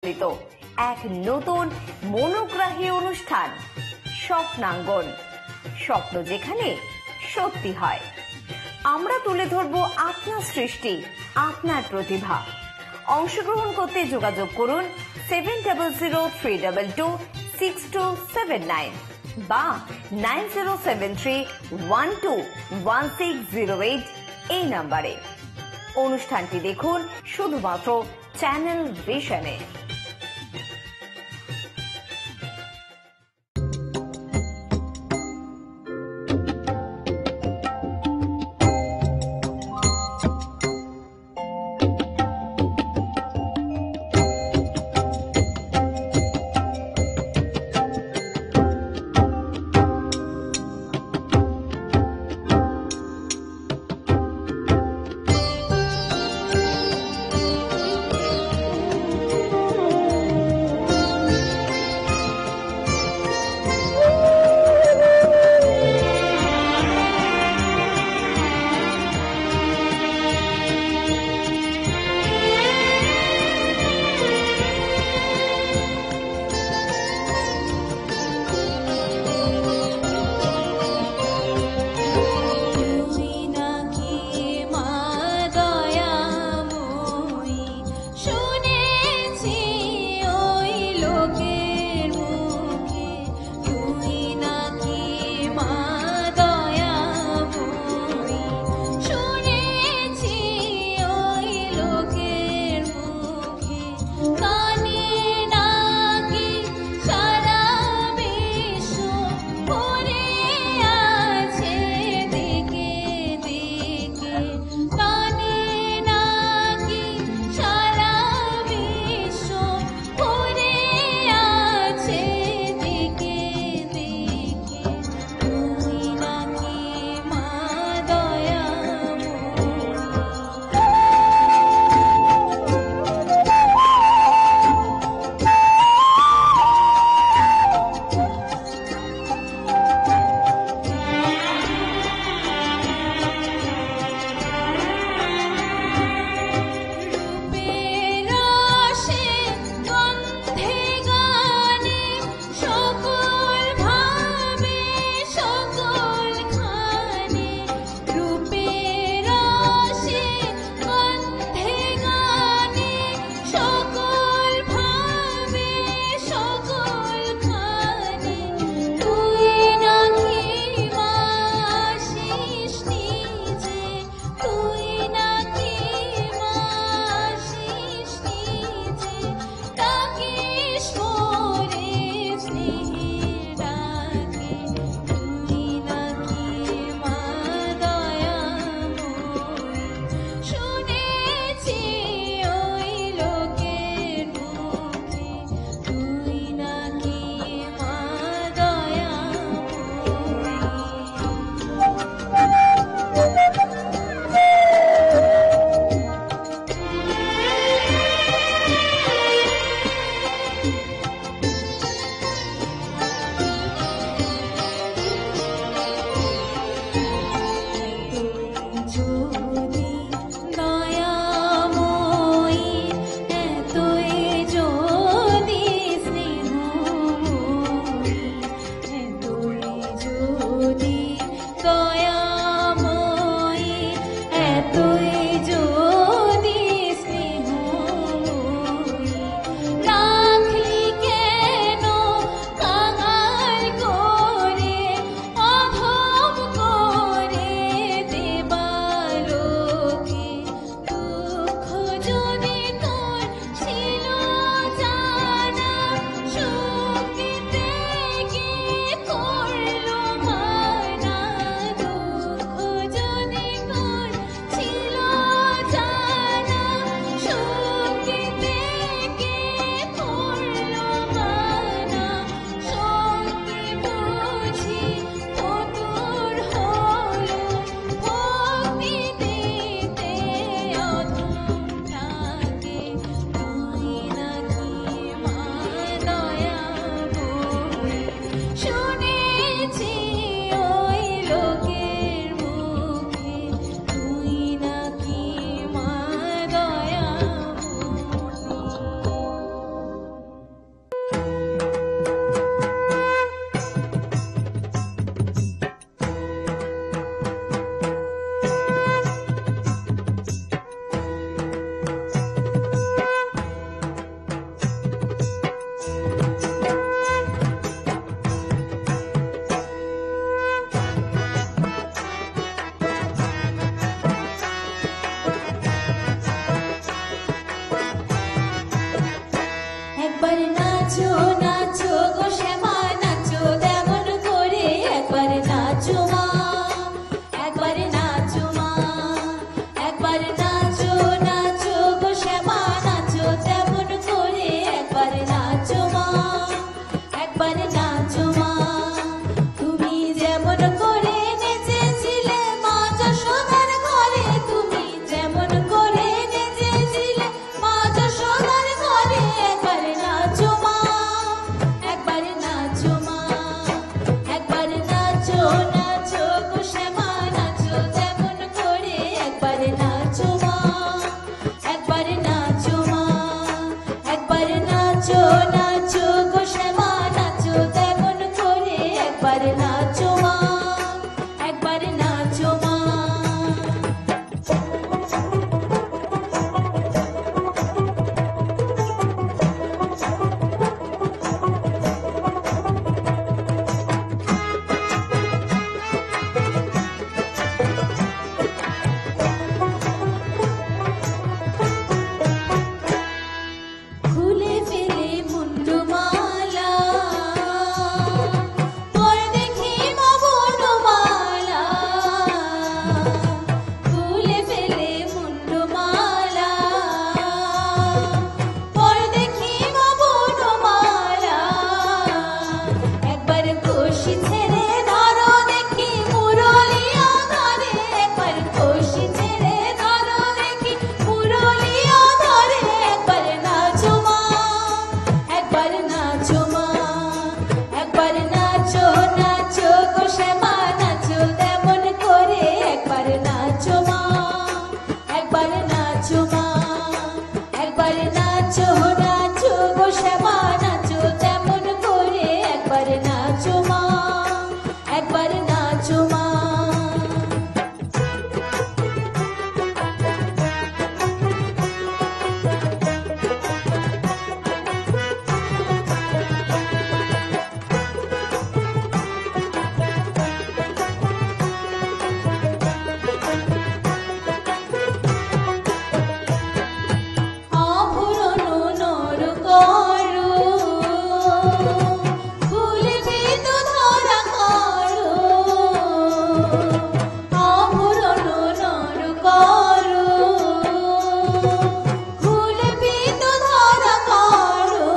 পরিচালিত এক নতুন মনোগ্রাহী অনুষ্ঠান স্বপ্নাঙ্গন। স্বপ্ন যেখানে সত্যি হয়। আমরা তুলে ধরব আপনার সৃষ্টি, আপনার প্রতিভা। অংশগ্রহণ করতে যোগাযোগ করুন 7003226279 বা 9073121608 এই নাম্বারে। অনুষ্ঠানটি দেখুন শুধুমাত্র চ্যানেল ভিশনে। একবার নাচো নাচো গো শ্যামা নাচো তেমন করে একবার নাচো মা একবার নাচো মা একবার নাচো নাচো গো শ্যামা নাচো তেমন করে একবার নাচো মা একবার নাচো মা তুমি যেমন করে নেচেছিলে মা যশোদার ঘরে তুমি যেমন করে নেচেছিলে মা যশোদার ঘরে একবার নাচো মা একবার নাচো মা একবার নাচো নাচো গো শ্যামা নাচো তেমন করে একবার নাচো মা একবার নাচো মা একবার নাচো নাচো গো শ্যামা নাচো তেমন করে একবার নাচো মা একবার নাচো মা খুলে ফেলে মুন্ডমালা পর দেখি মা বনমালা খুলে ফেলে মুন্ডমালা পর দেখি মা বনমালা একবার খুশি ছেড়ে ধরো দেখি মুরলিয়া ধরে একবার খুশি ছেড়ে ধরো দেখি মুরলিয়া ধরে একবার নাচো মা একবার নাচো মা একবার নাচো নাচো গো শ্যামা নাচো তেমন করে একবার নাচো মা একবার নাচো মা একবার নাচো নাচো গো শ্যামা নাচো তেমন করে একবার নাচো মা একবার নাচো মা আভরণ নর করো ফুলে ভেদ ধরা করো আভরণ নর করো ফুলে ভেদ ধরা করো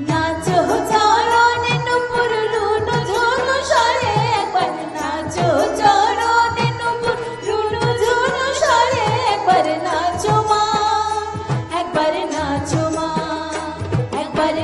নাচো চরণে নুপুর রুনু ঝুনু সরে একবার নাচো চরণে নুপুর রুনু ঝুনু সরে একবার নাচো মা একবার নাচো মা একবার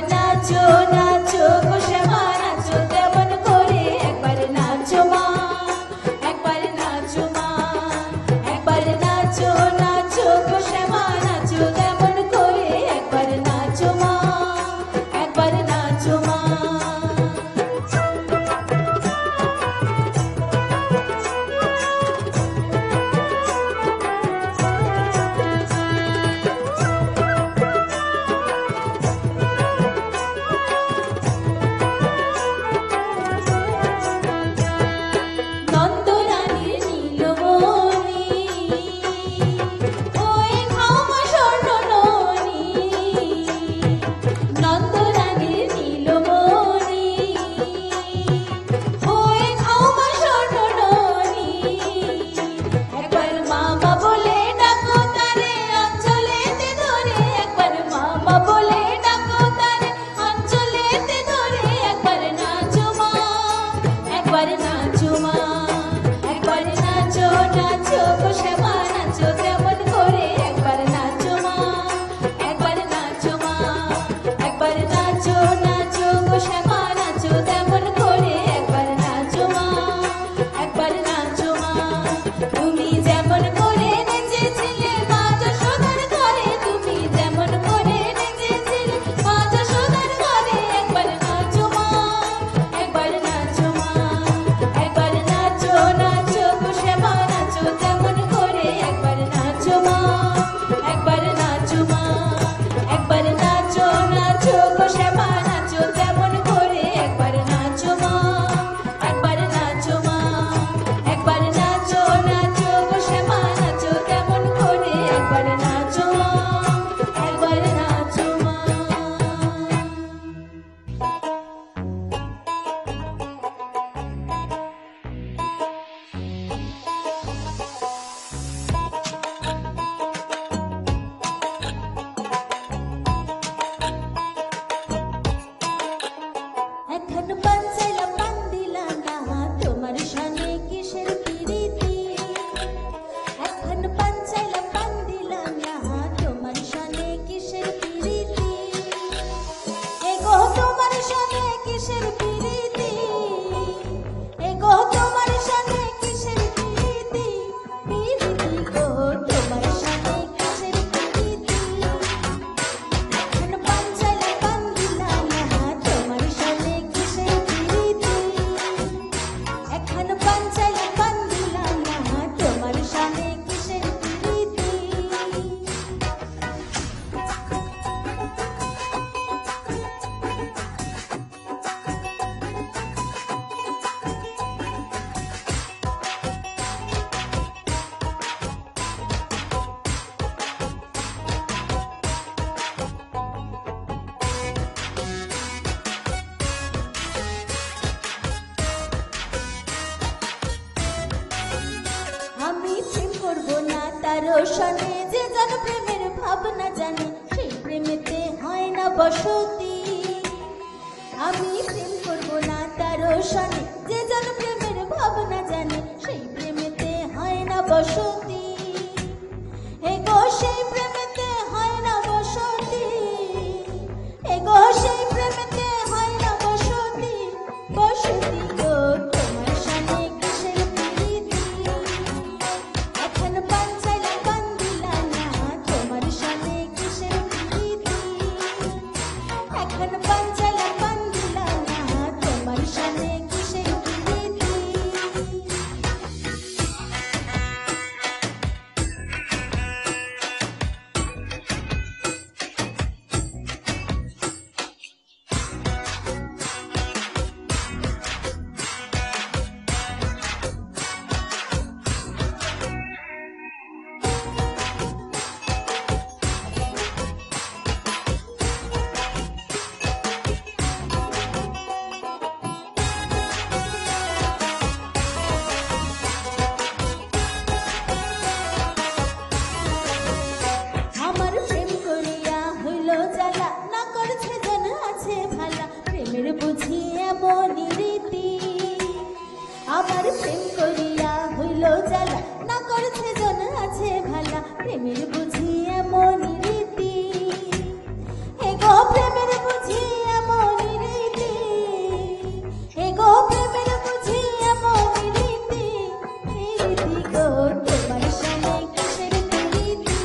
কিসের প্রীতি এগো তোমার সাথে কিসের প্রীতি প্রীতি গো তোমার সাথে কিসের প্রীতি এখন পাঞ্চালে বান্ধিলা না তোমার সাথে কিসের প্রীতি এখন পাঞ্চালে বান্ধিলা না তোমার সাথে কিসের প্রীতি আমি প্রেম করব না তার সনে যে জন প্রেমের ভাবনা জানে সেই প্রেমেতে হয় না বসতি আমি প্রেম করব না তার সনে যে জন প্রেমের ভাবনা জানে সেই প্রেমেতে হয় না বসতি এগো সেই প্রেমেতে হয় না বসতি এগো সেই প্রেমেতে হয় না বসতি বসতি গো তোমার সাথে কিসের প্রীতি এখন পাঞ্চালে বান্ধিলা না তোমার সাথে কিসের প্রীতি এখন পাঞ্চালে বান্ধিলা না তোমার সাথে কিসের প্রীতি আমার প্রেম করিয়া হইল জ্বালা না করছে জন আছে ভালা প্রেমের বুঝি এমনই রীতি আমার প্রেম করিয়া হইল জ্বালা না করছে জন আছে ভালা প্রেমের বুঝি এমনই রীতি এগো প্রেমের বুঝি এমনই রীতি এগো প্রেমের বুঝি এমনই রীতি রীতি গো তোমার সাথে কিসের প্রীতি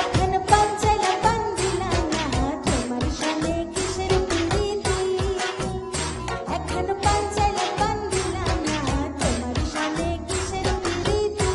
এখন পাঞ্চালে বান্ধিলা না তোমার সাথে কিসের প্রীতি এখন পাঞ্চালে বান্ধিলা না তোমার সাথে কিসের প্রীতি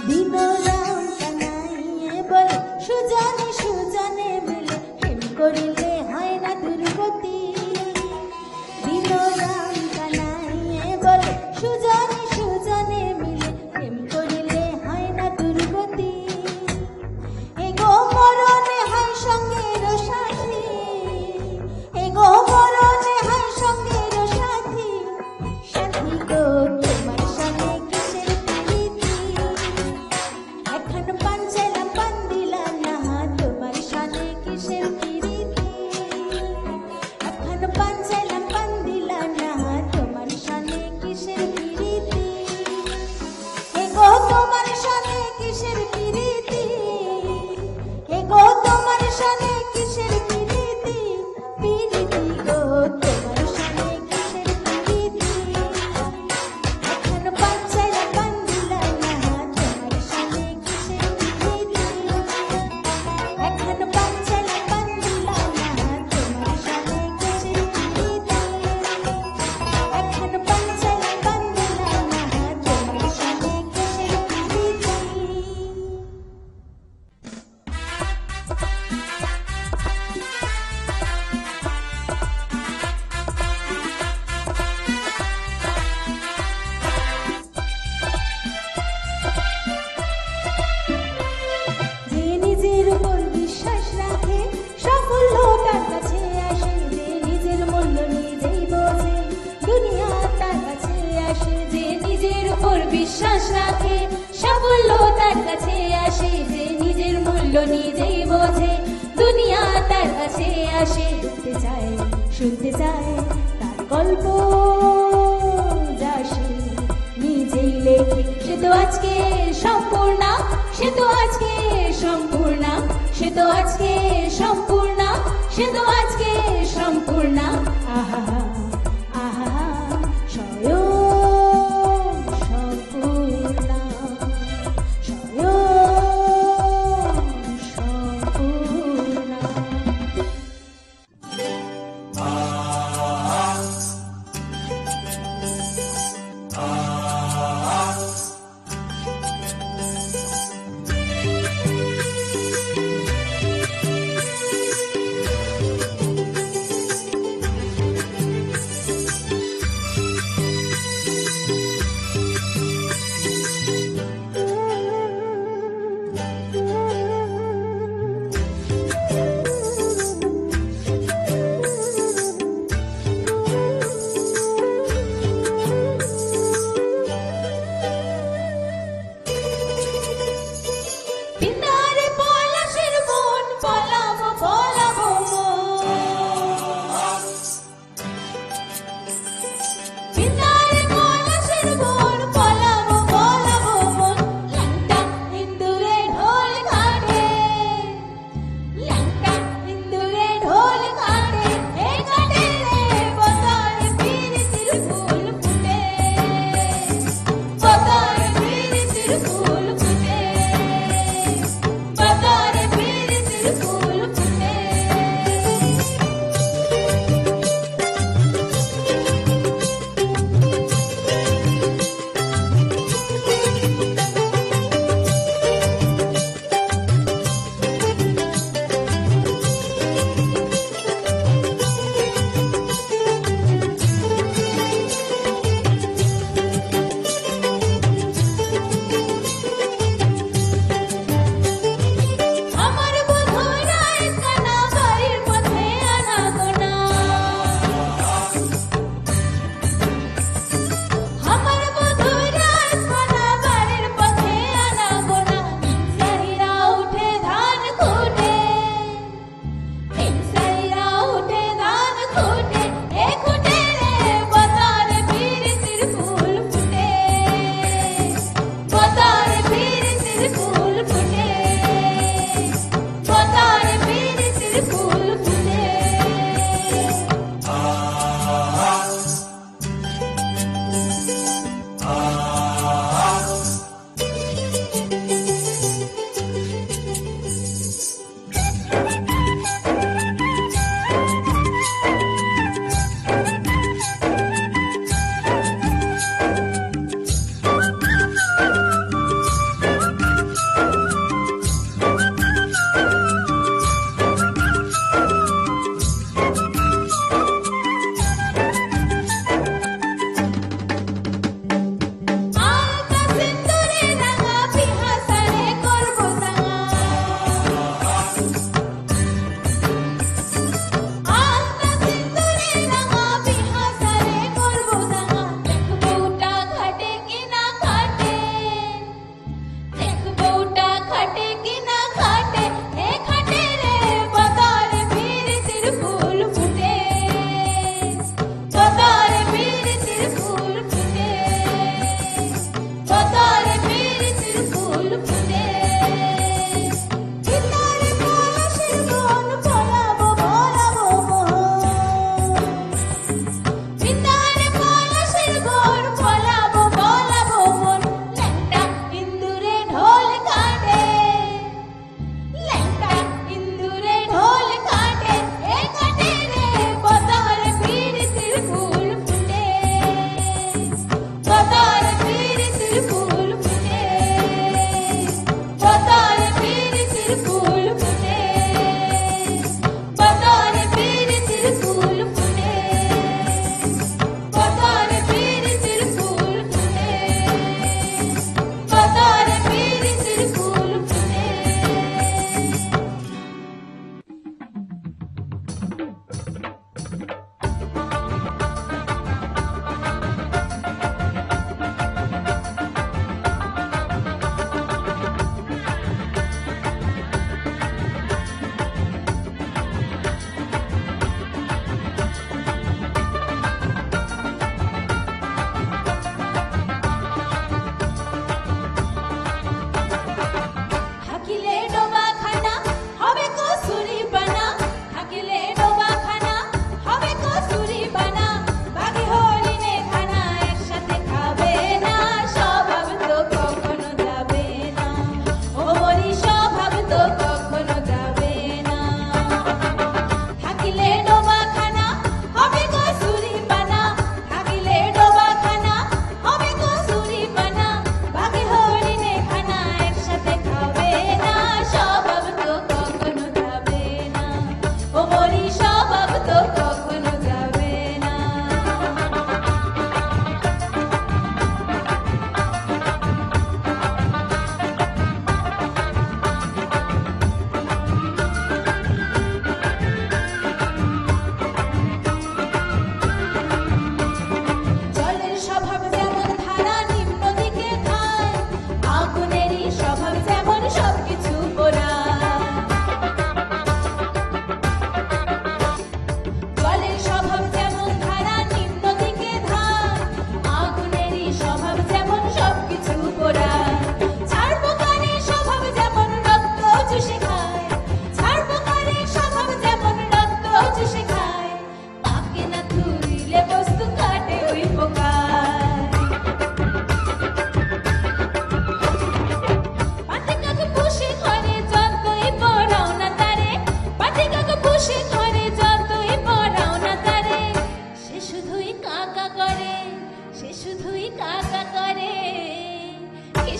দিনরাম কানাইয়ে বলে সুজনে সুজনে মিলে প্রেম করিলে হয় না দুর্গতি দিনরাম কানাইয়ে বলে সুজনে সুজনে মিলে প্রেম করিলে হয় না দুর্গতি এগো মরণে হয় সঙ্গের সাথী এগো মরণে হয় সঙ্গের সাথী সাথী গো তোমার সাথে কিসের প্রীতি এখন পাঞ্চালে বান্ধিলা না তোমার সাথে কিসের প্রীতি এখন পাঞ্চালে বান্ধিলা না তোমার সাথে কিসের প্রীতি এগো তোমার সাথে কিসের প্রীতি এগো তোমার সাথে কিসের প্রীতি প্রীতি গো তোমার সাথে কিসের প্রীতি এখন পাঞ্চালে বান্ধিলা না তোমার সাথে কিসের প্রীতি এখন পাঞ্চালে বান্ধিলা না তোমার সাথে কিসের প্রীতি এখন পাঞ্চালে বান্ধিলা না তোমার সাথে কিসের প্রীতি বিশ্বাস রাখে সাফল্য তার কাছে আসে, যে নিজের মূল্য নিজেই বোঝে দুনিয়া তার কাছে আসে। দেখতে চায় শুনতে চায় তার গল্প, যা সে নিজেই লেখে, সে তো আজকে সম্পূর্ণা, সে তো আজকে সম্পূর্ণা, সে তো আজকে সম্পূর্ণা, সে তো আজকে সম্পূর্ণা। আহা আহা স্বয়ং সম্পূর্ণা, স্বয়ং সম্পূর্ণা।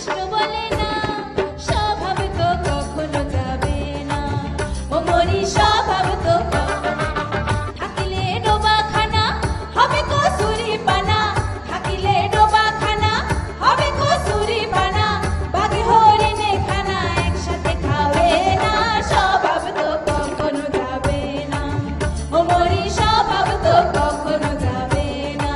কৃষ্ণ বলে না, স্বভাব তো কখনো যাবে না। ও মরি স্বভাব তো কখনো, থাকিলে ডোবাখানা হবে কসুরি পানা, থাকিলে ডোবাখানা হবে কসুরি পানা, বাঘে হরিণে খানা একসাথে খাবে না, স্বভাব তো কখনো যাবে না। ও মরি স্বভাব তো কখনো যাবে না।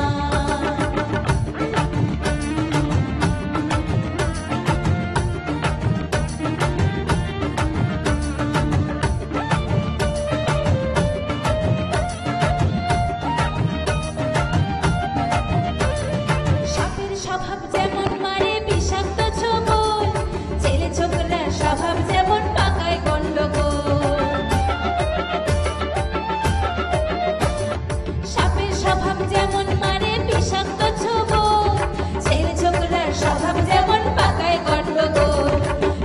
সাপের স্বভাব যেমন মারে বিষাক্ত ছোবল, ছেলে ছোকরা স্বভাব যেমন পাকায় গন্ডগোল। সাপের স্বভাব যেমন মারে বিষাক্ত ছোবল, ছেলে ছোকরার স্বভাব যেমন পাকায় গন্ডগোল।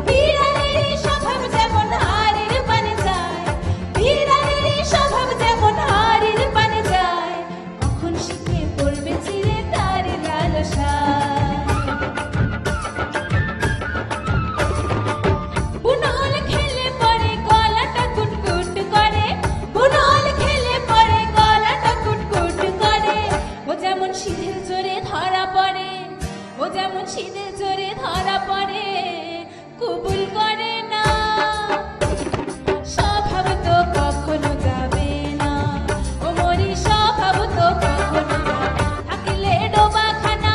বিড়ালের স্বভাব যেমন হাড়ের পানে যায়, বিড়ালের স্বভাব যেমন হাড়ের পানে যায়, কখন শিখে পড়বে ছিঁড়ে তার লালসা। বুনল খেলে পরে গলাটা কুটকুট করে, বুনল খেলে পরে গলাটা কুটকুট করে, ও যেমন শীতের জোরে ধরা পড়ে, ও যেমন শীতের জোরে ধরা পড়ে, কবুল করে না, স্বভাব তো কখনো যাবে না। ও মরি স্বভাব তো কখনো যাবে, থাকিলে ডোবাখানা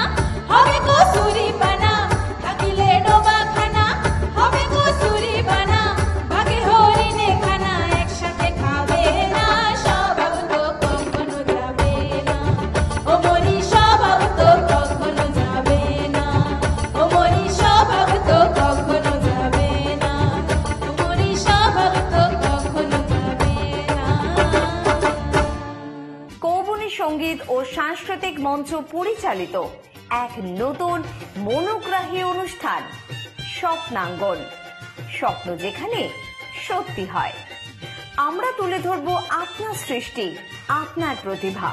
হবে কসুরি পানা, থাকিলে ডোবাখানা হবে কসুরি পানা, বাঘে হরিণে খানা একসাথে খাবে না, স্বভাব তো কখনো যাবে না। ও মরি স্বভাব তো কখনো যাবে না। ও মরি স্বভাব তো কখনো যাবে না। ও মরি স্বভাব তো কখনো যাবে না। কৌবনী সঙ্গীত ও সাংস্কৃতিক মঞ্চ পরিচালিত এক নতুন মনোগ্রাহী অনুষ্ঠান স্বপ্নাঙ্গন, স্বপ্ন যেখানে সত্যি হয়। আমরা তুলে ধরব আপনার সৃষ্টি, আপনার প্রতিভা।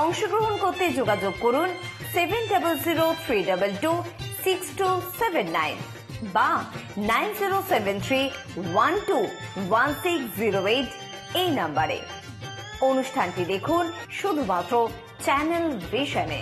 অংশগ্রহণ করতে যোগাযোগ করুন 7003226279 বা 9073121608 এই নাম্বারে। অনুষ্ঠানটি দেখুন শুধুমাত্র চ্যানেল ভিশনে।